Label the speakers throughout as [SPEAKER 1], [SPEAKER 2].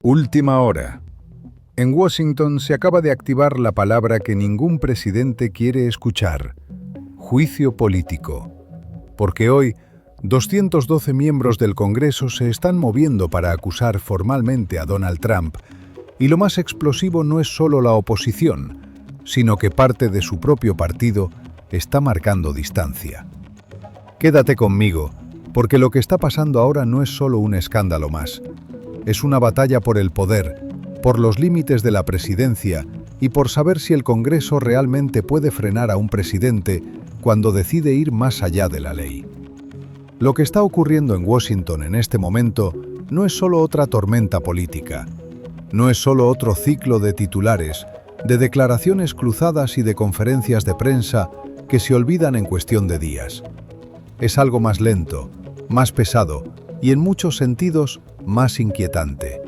[SPEAKER 1] Última hora. En Washington se acaba de activar la palabra que ningún presidente quiere escuchar: juicio político. Porque hoy, 212 miembros del Congreso se están moviendo para acusar formalmente a Donald Trump, y lo más explosivo no es solo la oposición, sino que parte de su propio partido está marcando distancia. Quédate conmigo, porque lo que está pasando ahora no es solo un escándalo más. Es una batalla por el poder, por los límites de la presidencia y por saber si el Congreso realmente puede frenar a un presidente cuando decide ir más allá de la ley. Lo que está ocurriendo en Washington en este momento no es solo otra tormenta política, no es solo otro ciclo de titulares, de declaraciones cruzadas y de conferencias de prensa que se olvidan en cuestión de días. Es algo más lento, más pesado y en muchos sentidos más inquietante.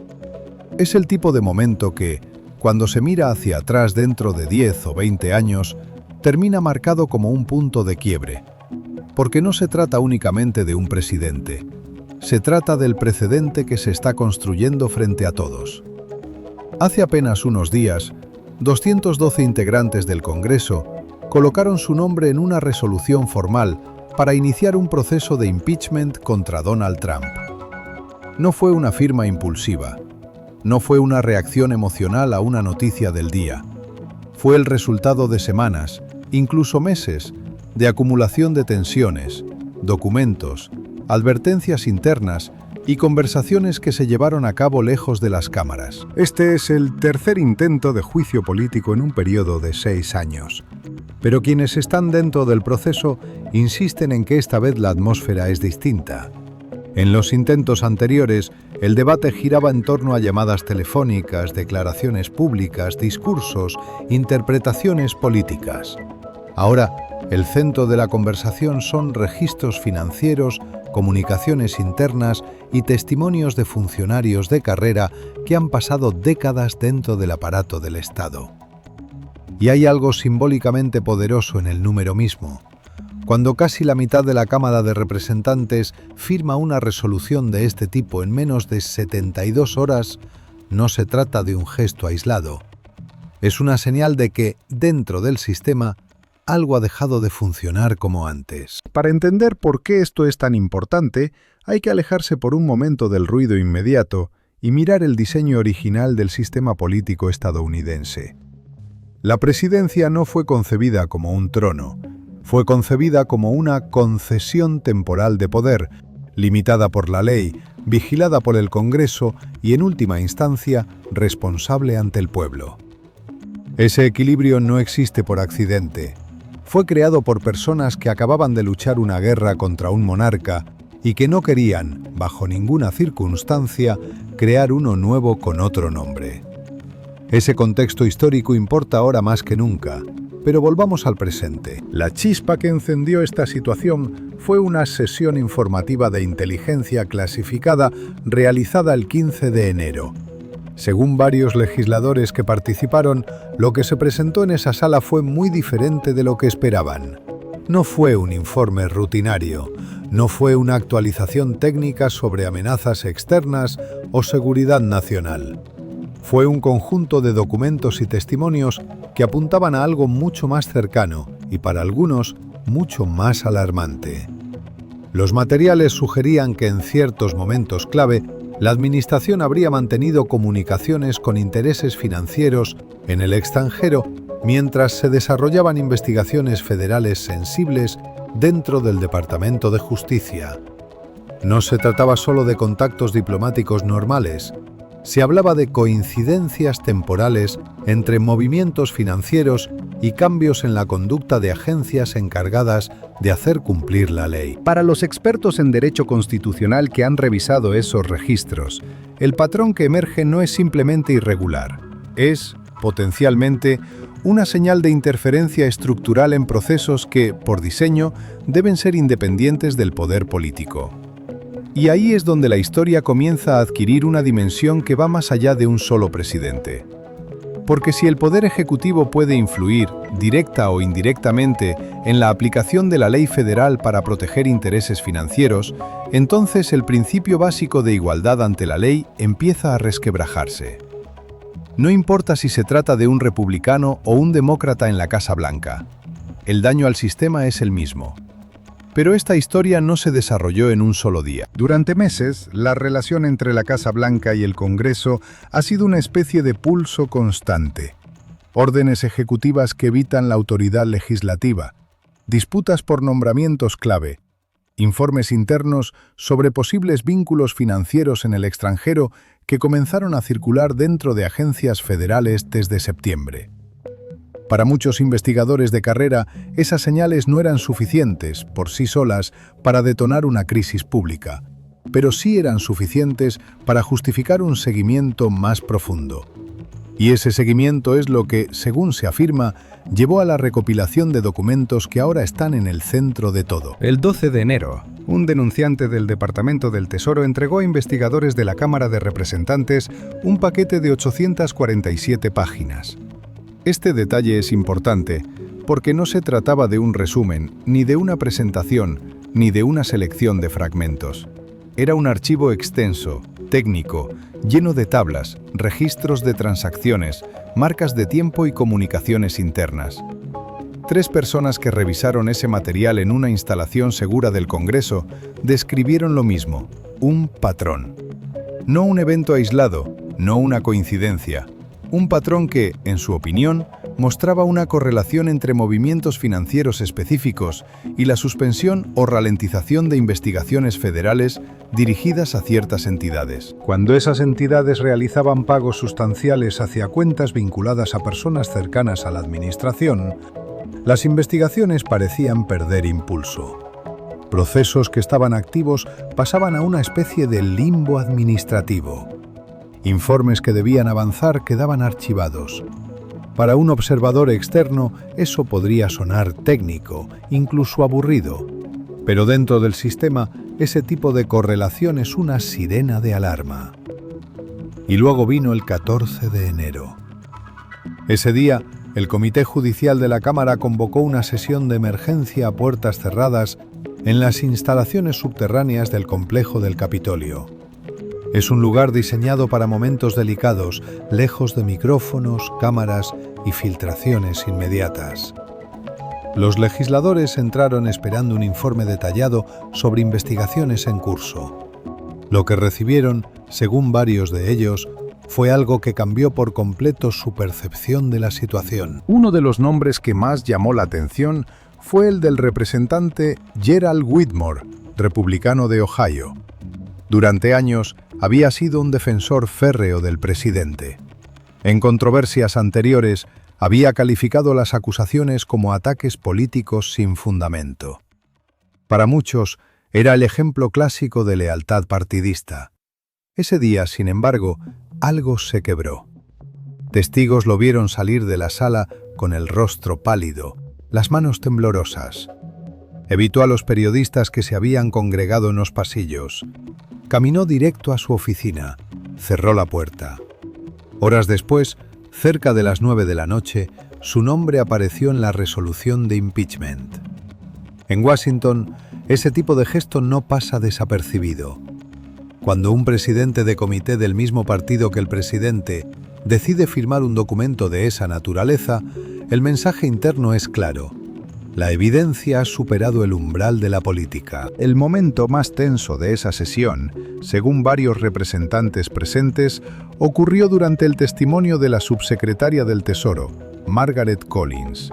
[SPEAKER 1] Es el tipo de momento que, cuando se mira hacia atrás dentro de 10 o 20 años, termina marcado como un punto de quiebre. Porque no se trata únicamente de un presidente, se trata del precedente que se está construyendo frente a todos. Hace apenas unos días, 212 integrantes del Congreso colocaron su nombre en una resolución formal para iniciar un proceso de impeachment contra Donald Trump. No fue una firma impulsiva, no fue una reacción emocional a una noticia del día. Fue el resultado de semanas, incluso meses, de acumulación de tensiones, documentos, advertencias internas y conversaciones que se llevaron a cabo lejos de las cámaras. Este es el tercer intento de juicio político en un periodo de 6 años. Pero quienes están dentro del proceso insisten en que esta vez la atmósfera es distinta. En los intentos anteriores, el debate giraba en torno a llamadas telefónicas, declaraciones públicas, discursos, interpretaciones políticas. Ahora, el centro de la conversación son registros financieros, comunicaciones internas y testimonios de funcionarios de carrera que han pasado décadas dentro del aparato del Estado. Y hay algo simbólicamente poderoso en el número mismo. Cuando casi la mitad de la Cámara de Representantes firma una resolución de este tipo en menos de 72 horas, no se trata de un gesto aislado. Es una señal de que, dentro del sistema, algo ha dejado de funcionar como antes. Para entender por qué esto es tan importante, hay que alejarse por un momento del ruido inmediato y mirar el diseño original del sistema político estadounidense. La presidencia no fue concebida como un trono, fue concebida como una concesión temporal de poder, limitada por la ley, vigilada por el Congreso y, en última instancia, responsable ante el pueblo. Ese equilibrio no existe por accidente. Fue creado por personas que acababan de luchar una guerra contra un monarca y que no querían, bajo ninguna circunstancia, crear uno nuevo con otro nombre. Ese contexto histórico importa ahora más que nunca, pero volvamos al presente. La chispa que encendió esta situación fue una sesión informativa de inteligencia clasificada realizada el 15 de enero. Según varios legisladores que participaron, lo que se presentó en esa sala fue muy diferente de lo que esperaban. No fue un informe rutinario, no fue una actualización técnica sobre amenazas externas o seguridad nacional. Fue un conjunto de documentos y testimonios que apuntaban a algo mucho más cercano y, para algunos, mucho más alarmante. Los materiales sugerían que en ciertos momentos clave, la administración habría mantenido comunicaciones con intereses financieros en el extranjero mientras se desarrollaban investigaciones federales sensibles dentro del Departamento de Justicia. No se trataba solo de contactos diplomáticos normales, se hablaba de coincidencias temporales entre movimientos financieros y cambios en la conducta de agencias encargadas de hacer cumplir la ley. Para los expertos en derecho constitucional que han revisado esos registros, el patrón que emerge no es simplemente irregular, es, potencialmente, una señal de interferencia estructural en procesos que, por diseño, deben ser independientes del poder político. Y ahí es donde la historia comienza a adquirir una dimensión que va más allá de un solo presidente. Porque si el Poder Ejecutivo puede influir, directa o indirectamente, en la aplicación de la ley federal para proteger intereses financieros, entonces el principio básico de igualdad ante la ley empieza a resquebrajarse. No importa si se trata de un republicano o un demócrata en la Casa Blanca, el daño al sistema es el mismo. Pero esta historia no se desarrolló en un solo día. Durante meses, la relación entre la Casa Blanca y el Congreso ha sido una especie de pulso constante. Órdenes ejecutivas que evitan la autoridad legislativa, disputas por nombramientos clave, informes internos sobre posibles vínculos financieros en el extranjero que comenzaron a circular dentro de agencias federales desde septiembre. Para muchos investigadores de carrera, esas señales no eran suficientes, por sí solas, para detonar una crisis pública, pero sí eran suficientes para justificar un seguimiento más profundo. Y ese seguimiento es lo que, según se afirma, llevó a la recopilación de documentos que ahora están en el centro de todo. El 12 de enero, un denunciante del Departamento del Tesoro entregó a investigadores de la Cámara de Representantes un paquete de 847 páginas. Este detalle es importante porque no se trataba de un resumen, ni de una presentación, ni de una selección de fragmentos. Era un archivo extenso, técnico, lleno de tablas, registros de transacciones, marcas de tiempo y comunicaciones internas. 3 personas que revisaron ese material en una instalación segura del Congreso describieron lo mismo, un patrón. No un evento aislado, no una coincidencia. Un patrón que, en su opinión, mostraba una correlación entre movimientos financieros específicos y la suspensión o ralentización de investigaciones federales dirigidas a ciertas entidades. Cuando esas entidades realizaban pagos sustanciales hacia cuentas vinculadas a personas cercanas a la administración, las investigaciones parecían perder impulso. Procesos que estaban activos pasaban a una especie de limbo administrativo. Informes que debían avanzar quedaban archivados. Para un observador externo, eso podría sonar técnico, incluso aburrido. Pero dentro del sistema, ese tipo de correlación es una sirena de alarma. Y luego vino el 14 de enero. Ese día, el Comité Judicial de la Cámara convocó una sesión de emergencia a puertas cerradas en las instalaciones subterráneas del complejo del Capitolio. Es un lugar diseñado para momentos delicados, lejos de micrófonos, cámaras y filtraciones inmediatas. Los legisladores entraron esperando un informe detallado sobre investigaciones en curso. Lo que recibieron, según varios de ellos, fue algo que cambió por completo su percepción de la situación. Uno de los nombres que más llamó la atención fue el del representante Gerald Whitmore, republicano de Ohio. Durante años, había sido un defensor férreo del presidente. En controversias anteriores, había calificado las acusaciones como ataques políticos sin fundamento. Para muchos, era el ejemplo clásico de lealtad partidista. Ese día, sin embargo, algo se quebró. Testigos lo vieron salir de la sala con el rostro pálido, las manos temblorosas. Evitó a los periodistas que se habían congregado en los pasillos. Caminó directo a su oficina, cerró la puerta. Horas después, cerca de las 9 de la noche, su nombre apareció en la resolución de impeachment. En Washington, ese tipo de gesto no pasa desapercibido. Cuando un presidente de comité del mismo partido que el presidente decide firmar un documento de esa naturaleza, el mensaje interno es claro. La evidencia ha superado el umbral de la política. El momento más tenso de esa sesión, según varios representantes presentes, ocurrió durante el testimonio de la subsecretaria del Tesoro, Margaret Collins.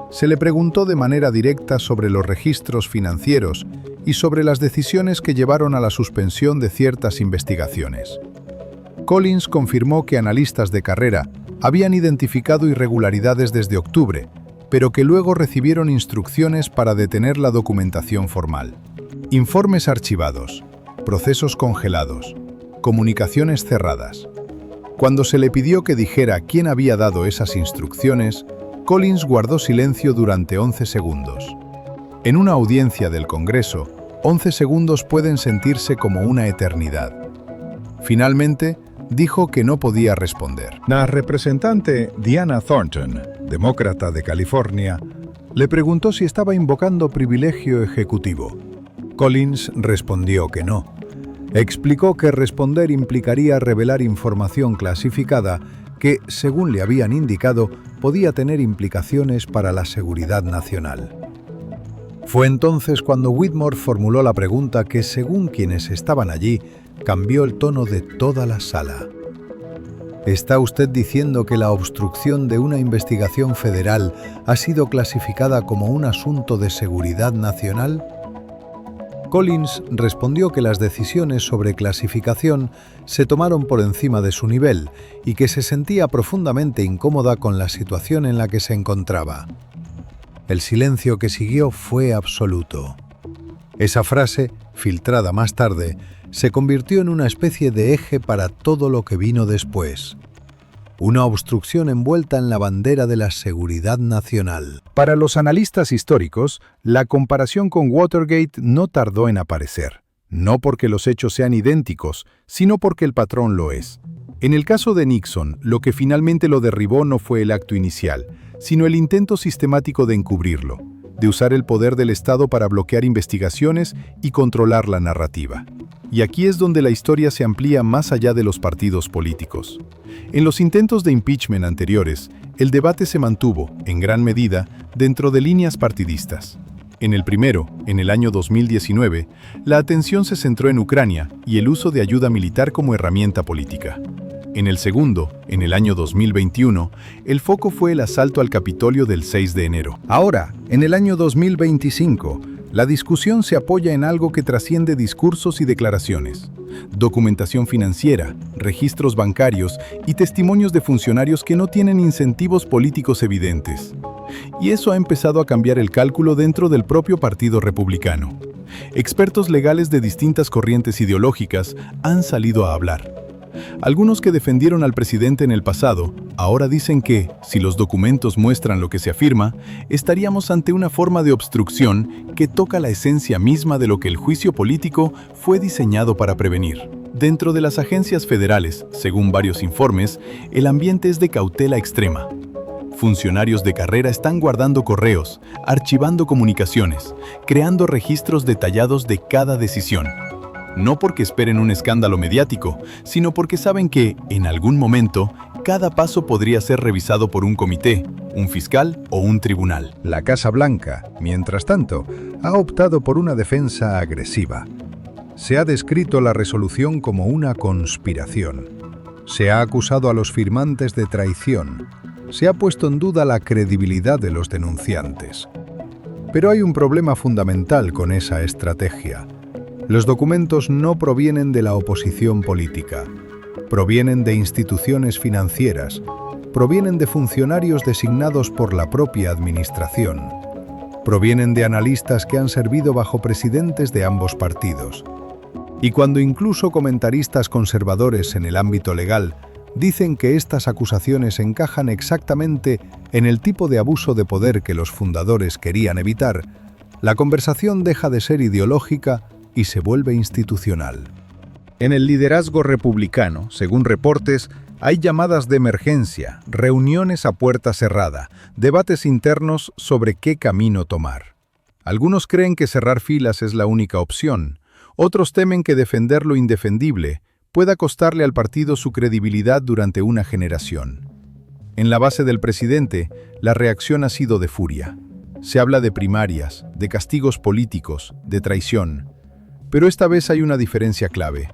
[SPEAKER 1] Se le preguntó de manera directa sobre los registros financieros y sobre las decisiones que llevaron a la suspensión de ciertas investigaciones. Collins confirmó que analistas de carrera habían identificado irregularidades desde octubre, pero que luego recibieron instrucciones para detener la documentación formal. Informes archivados, procesos congelados, comunicaciones cerradas. Cuando se le pidió que dijera quién había dado esas instrucciones, Collins guardó silencio durante 11 segundos. En una audiencia del Congreso, 11 segundos pueden sentirse como una eternidad. Finalmente, dijo que no podía responder.
[SPEAKER 2] La representante Diana Thornton, demócrata de California,
[SPEAKER 1] le preguntó si estaba invocando privilegio ejecutivo. Collins respondió que no. Explicó que responder implicaría revelar información clasificada que, según le habían indicado, podía tener implicaciones para la seguridad nacional. Fue entonces cuando Whitmore formuló la pregunta que, según quienes estaban allí, cambió el tono de toda la sala. ¿Está usted diciendo que la obstrucción de una investigación federal ha sido clasificada como un asunto de seguridad nacional? Collins respondió que las decisiones sobre clasificación se tomaron por encima de su nivel y que se sentía profundamente incómoda con la situación en la que se encontraba. El silencio que siguió fue absoluto. Esa frase, filtrada más tarde, se convirtió en una especie de eje para todo lo que vino después. Una obstrucción envuelta en la bandera de la seguridad nacional.
[SPEAKER 2] Para los analistas históricos, la comparación con Watergate no tardó en aparecer. No porque los hechos sean idénticos, sino porque el patrón lo es. En el caso de Nixon, lo que finalmente lo derribó no fue el acto inicial, sino el intento sistemático de encubrirlo, de usar el poder del Estado para bloquear investigaciones y controlar la narrativa. Y aquí es donde la historia se amplía más allá de los partidos políticos. En los intentos de impeachment anteriores, el debate se mantuvo, en gran medida, dentro de líneas partidistas. En el primero, en el año 2019, la atención se centró en Ucrania y el uso de ayuda militar como herramienta política. En el segundo, en el año 2021, el foco fue el asalto al Capitolio del 6 de enero.
[SPEAKER 1] Ahora, en el año 2025, la discusión se apoya en algo que trasciende discursos y declaraciones. Documentación financiera, registros bancarios y testimonios de funcionarios que no tienen incentivos políticos evidentes. Y eso ha empezado a cambiar el cálculo dentro del propio Partido Republicano. Expertos legales de distintas corrientes ideológicas han salido a hablar. Algunos que defendieron al presidente en el pasado, ahora dicen que, si los documentos muestran lo que se afirma, estaríamos ante una forma de obstrucción que toca la esencia misma de lo que el juicio político fue diseñado para prevenir. Dentro de las agencias federales, según varios informes, el ambiente es de cautela extrema. Funcionarios de carrera están guardando correos, archivando comunicaciones, creando registros detallados de cada decisión. No porque esperen un escándalo mediático, sino porque saben que, en algún momento, cada paso podría ser revisado por un comité, un fiscal o un tribunal.
[SPEAKER 2] La Casa Blanca, mientras tanto, ha optado por una defensa agresiva. Se ha descrito la resolución como una conspiración. Se ha acusado a los firmantes de traición. Se ha puesto en duda la credibilidad de los denunciantes. Pero hay un problema fundamental con esa estrategia. Los documentos no provienen de la oposición política. Provienen de instituciones financieras. Provienen de funcionarios designados por la propia administración. Provienen de analistas que han servido bajo presidentes de ambos partidos. Y cuando incluso comentaristas conservadores en el ámbito legal dicen que estas acusaciones encajan exactamente en el tipo de abuso de poder que los fundadores querían evitar, la conversación deja de ser ideológica y se vuelve institucional. En el liderazgo republicano, según reportes, hay llamadas de emergencia, reuniones a puerta cerrada, debates internos sobre qué camino tomar. Algunos creen que cerrar filas es la única opción. Otros temen que defender lo indefendible pueda costarle al partido su credibilidad durante una generación. En la base del presidente, la reacción ha sido de furia. Se habla de primarias, de castigos políticos, de traición. Pero esta vez hay una diferencia clave.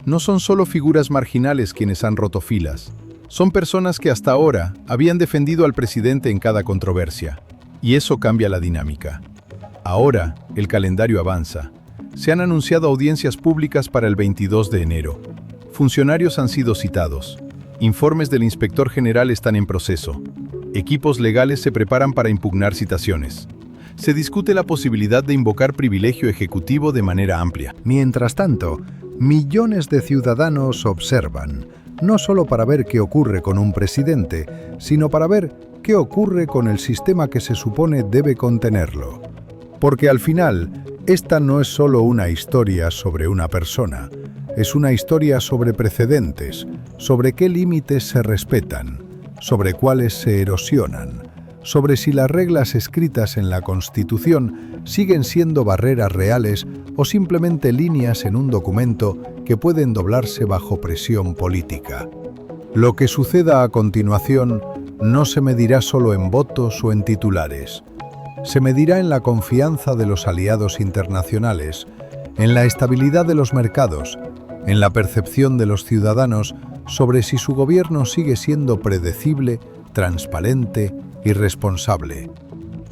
[SPEAKER 2] No son solo figuras marginales quienes han roto filas. Son personas que hasta ahora habían defendido al presidente en cada controversia. Y eso cambia la dinámica. Ahora, el calendario avanza. Se han anunciado audiencias públicas para el 22 de enero. Funcionarios han sido citados. Informes del inspector general están en proceso. Equipos legales se preparan para impugnar citaciones. Se discute la posibilidad de invocar privilegio ejecutivo de manera amplia.
[SPEAKER 1] Mientras tanto, millones de ciudadanos observan, no solo para ver qué ocurre con un presidente, sino para ver qué ocurre con el sistema que se supone debe contenerlo. Porque al final, esta no es solo una historia sobre una persona, es una historia sobre precedentes, sobre qué límites se respetan, sobre cuáles se erosionan, sobre si las reglas escritas en la Constitución siguen siendo barreras reales o simplemente líneas en un documento que pueden doblarse bajo presión política. Lo que suceda a continuación no se medirá solo en votos o en titulares. Se medirá en la confianza de los aliados internacionales, en la estabilidad de los mercados, en la percepción de los ciudadanos sobre si su gobierno sigue siendo predecible, transparente y responsable.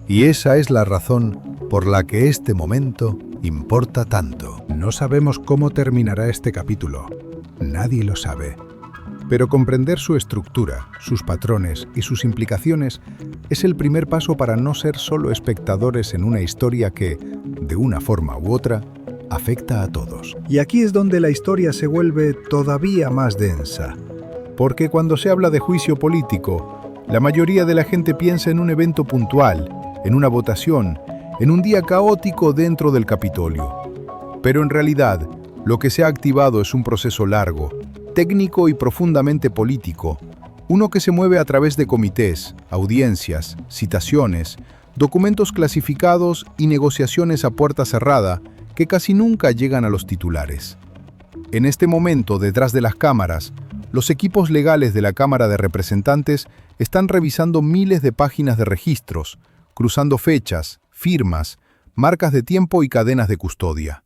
[SPEAKER 1] Y esa es la razón por la que este momento importa tanto.
[SPEAKER 2] No sabemos cómo terminará este capítulo. Nadie lo sabe. Pero comprender su estructura, sus patrones y sus implicaciones es el primer paso para no ser solo espectadores en una historia que, de una forma u otra, afecta a todos.
[SPEAKER 1] Y aquí es donde la historia se vuelve todavía más densa. Porque cuando se habla de juicio político, la mayoría de la gente piensa en un evento puntual, en una votación, en un día caótico dentro del Capitolio. Pero en realidad, lo que se ha activado es un proceso largo, técnico y profundamente político, uno que se mueve a través de comités, audiencias, citaciones, documentos clasificados y negociaciones a puerta cerrada que casi nunca llegan a los titulares. En este momento, detrás de las cámaras, los equipos legales de la Cámara de Representantes están revisando miles de páginas de registros, cruzando fechas, firmas, marcas de tiempo y cadenas de custodia.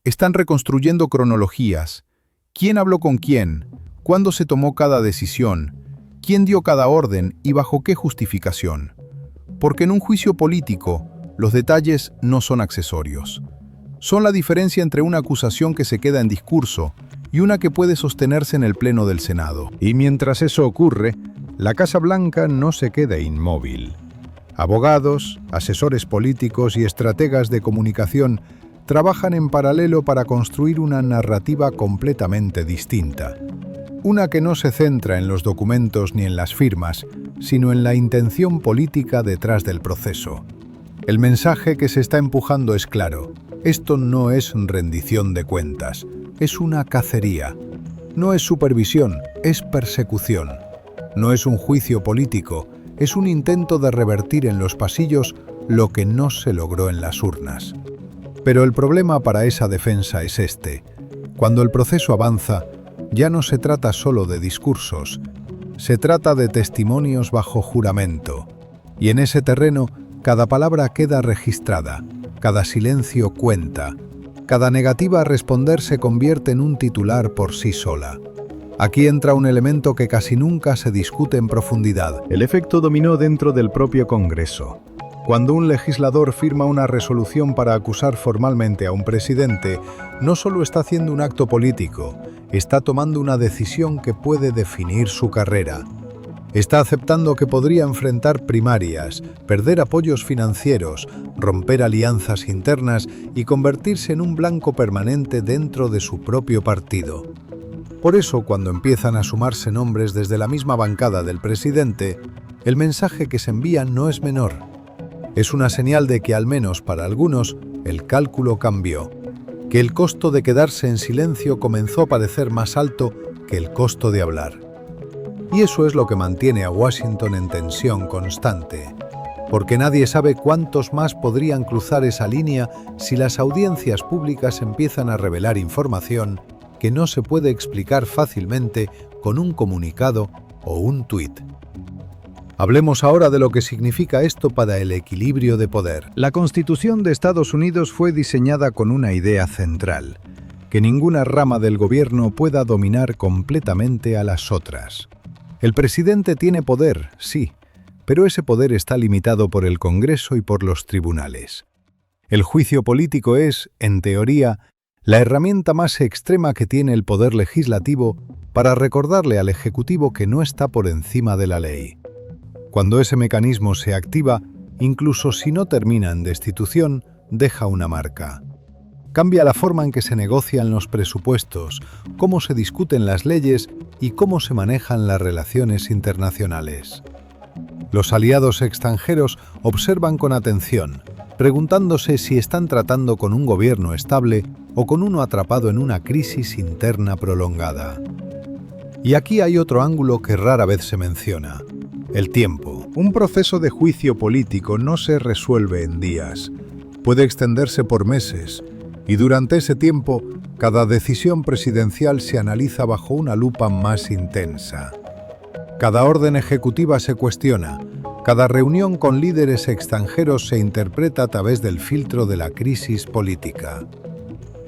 [SPEAKER 1] Están reconstruyendo cronologías. ¿Quién habló con quién? ¿Cuándo se tomó cada decisión? ¿Quién dio cada orden y bajo qué justificación? Porque en un juicio político, los detalles no son accesorios. Son la diferencia entre una acusación que se queda en discurso y una que puede sostenerse en el Pleno del Senado.
[SPEAKER 2] Y mientras eso ocurre, la Casa Blanca no se queda inmóvil. Abogados, asesores políticos y estrategas de comunicación trabajan en paralelo para construir una narrativa completamente distinta. Una que no se centra en los documentos ni en las firmas, sino en la intención política detrás del proceso. El mensaje que se está empujando es claro. Esto no es rendición de cuentas, es una cacería. No es supervisión, es persecución. No es un juicio político, es un intento de revertir en los pasillos lo que no se logró en las urnas. Pero el problema para esa defensa es este. Cuando el proceso avanza, ya no se trata solo de discursos, se trata de testimonios bajo juramento. Y en ese terreno, cada palabra queda registrada, cada silencio cuenta, cada negativa a responder se convierte en un titular por sí sola. Aquí entra un elemento que casi nunca se discute en profundidad. El efecto dominó dentro del propio Congreso. Cuando un legislador firma una resolución para acusar formalmente a un presidente, no solo está haciendo un acto político, está tomando una decisión que puede definir su carrera. Está aceptando que podría enfrentar primarias, perder apoyos financieros, romper alianzas internas y convertirse en un blanco permanente dentro de su propio partido. Por eso, cuando empiezan a sumarse nombres desde la misma bancada del presidente, el mensaje que se envía no es menor. Es una señal de que, al menos para algunos, el cálculo cambió, que el costo de quedarse en silencio comenzó a parecer más alto que el costo de hablar. Y eso es lo que mantiene a Washington en tensión constante, porque nadie sabe cuántos más podrían cruzar esa línea si las audiencias públicas empiezan a revelar información que no se puede explicar fácilmente con un comunicado o un tuit. Hablemos ahora de lo que significa esto para el equilibrio de poder. La Constitución de Estados Unidos fue diseñada con una idea central, que ninguna rama del gobierno pueda dominar completamente a las otras. El presidente tiene poder, sí, pero ese poder está limitado por el Congreso y por los tribunales. El juicio político es, en teoría, la herramienta más extrema que tiene el poder legislativo para recordarle al Ejecutivo que no está por encima de la ley. Cuando ese mecanismo se activa, incluso si no termina en destitución, deja una marca. Cambia la forma en que se negocian los presupuestos, cómo se discuten las leyes y cómo se manejan las relaciones internacionales. Los aliados extranjeros observan con atención, preguntándose si están tratando con un gobierno estable o con uno atrapado en una crisis interna prolongada.
[SPEAKER 1] Y aquí hay otro ángulo que rara vez se menciona: el tiempo.
[SPEAKER 2] Un proceso de juicio político no se resuelve en días. Puede extenderse por meses, y durante ese tiempo, cada decisión presidencial se analiza bajo una lupa más intensa. Cada orden ejecutiva se cuestiona, cada reunión con líderes extranjeros se interpreta a través del filtro de la crisis política.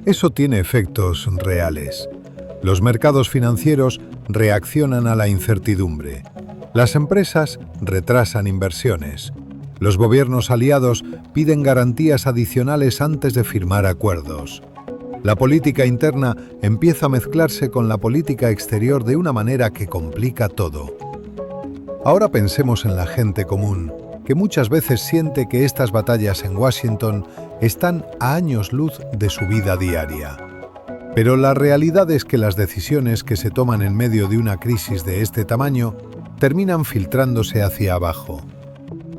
[SPEAKER 2] Eso tiene efectos reales. Los mercados financieros reaccionan a la incertidumbre. Las empresas retrasan inversiones. Los gobiernos aliados piden garantías adicionales antes de firmar acuerdos. La política interna empieza a mezclarse con la política exterior de una manera que complica todo. Ahora pensemos en la gente común, que muchas veces siente que estas batallas en Washington están a años luz de su vida diaria. Pero la realidad es que las decisiones que se toman en medio de una crisis de este tamaño terminan filtrándose hacia abajo.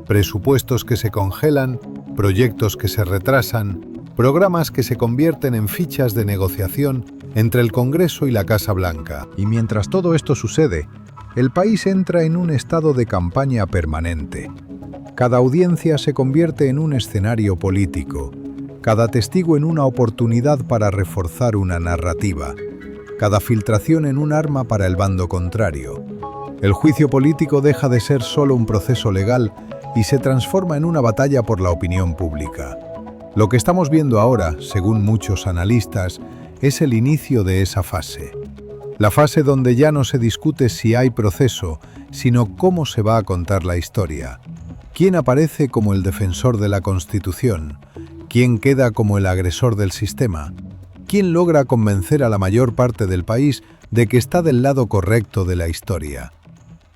[SPEAKER 2] Presupuestos que se congelan, proyectos que se retrasan, programas que se convierten en fichas de negociación entre el Congreso y la Casa Blanca. Y mientras todo esto sucede, el país entra en un estado de campaña permanente. Cada audiencia se convierte en un escenario político, cada testigo en una oportunidad para reforzar una narrativa, cada filtración en un arma para el bando contrario. El juicio político deja de ser solo un proceso legal y se transforma en una batalla por la opinión pública. Lo que estamos viendo ahora, según muchos analistas, es el inicio de esa fase. La fase donde ya no se discute si hay proceso, sino cómo se va a contar la historia. ¿Quién aparece como el defensor de la Constitución? ¿Quién queda como el agresor del sistema? ¿Quién logra convencer a la mayor parte del país de que está del lado correcto de la historia?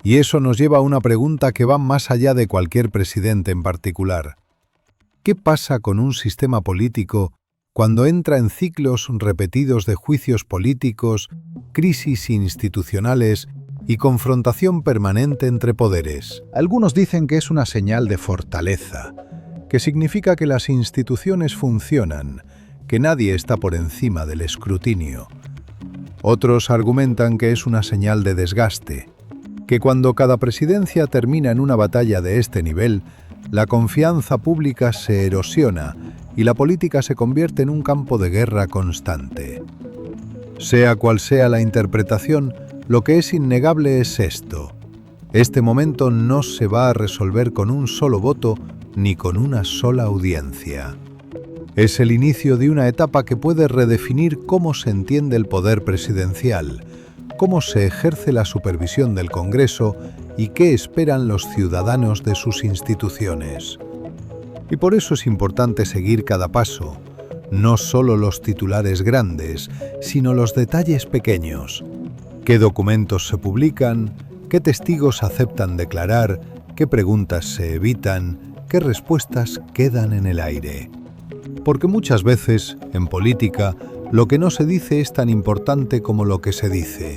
[SPEAKER 2] Y eso nos lleva a una pregunta que va más allá de cualquier presidente en particular. ¿Qué pasa con un sistema político cuando entra en ciclos repetidos de juicios políticos, crisis institucionales y confrontación permanente entre poderes?
[SPEAKER 1] Algunos dicen que es una señal de fortaleza, que significa que las instituciones funcionan, que nadie está por encima del escrutinio. Otros argumentan que es una señal de desgaste, que cuando cada presidencia termina en una batalla de este nivel, la confianza pública se erosiona y la política se convierte en un campo de guerra constante. Sea cual sea la interpretación, lo que es innegable es esto: este momento no se va a resolver con un solo voto ni con una sola audiencia. Es el inicio de una etapa que puede redefinir cómo se entiende el poder presidencial, cómo se ejerce la supervisión del Congreso y qué esperan los ciudadanos de sus instituciones. Y por eso es importante seguir cada paso, no solo los titulares grandes, sino los detalles pequeños. ¿Qué documentos se publican? ¿Qué testigos aceptan declarar? ¿Qué preguntas se evitan? ¿Qué respuestas quedan en el aire? Porque muchas veces, en política, lo que no se dice es tan importante como lo que se dice.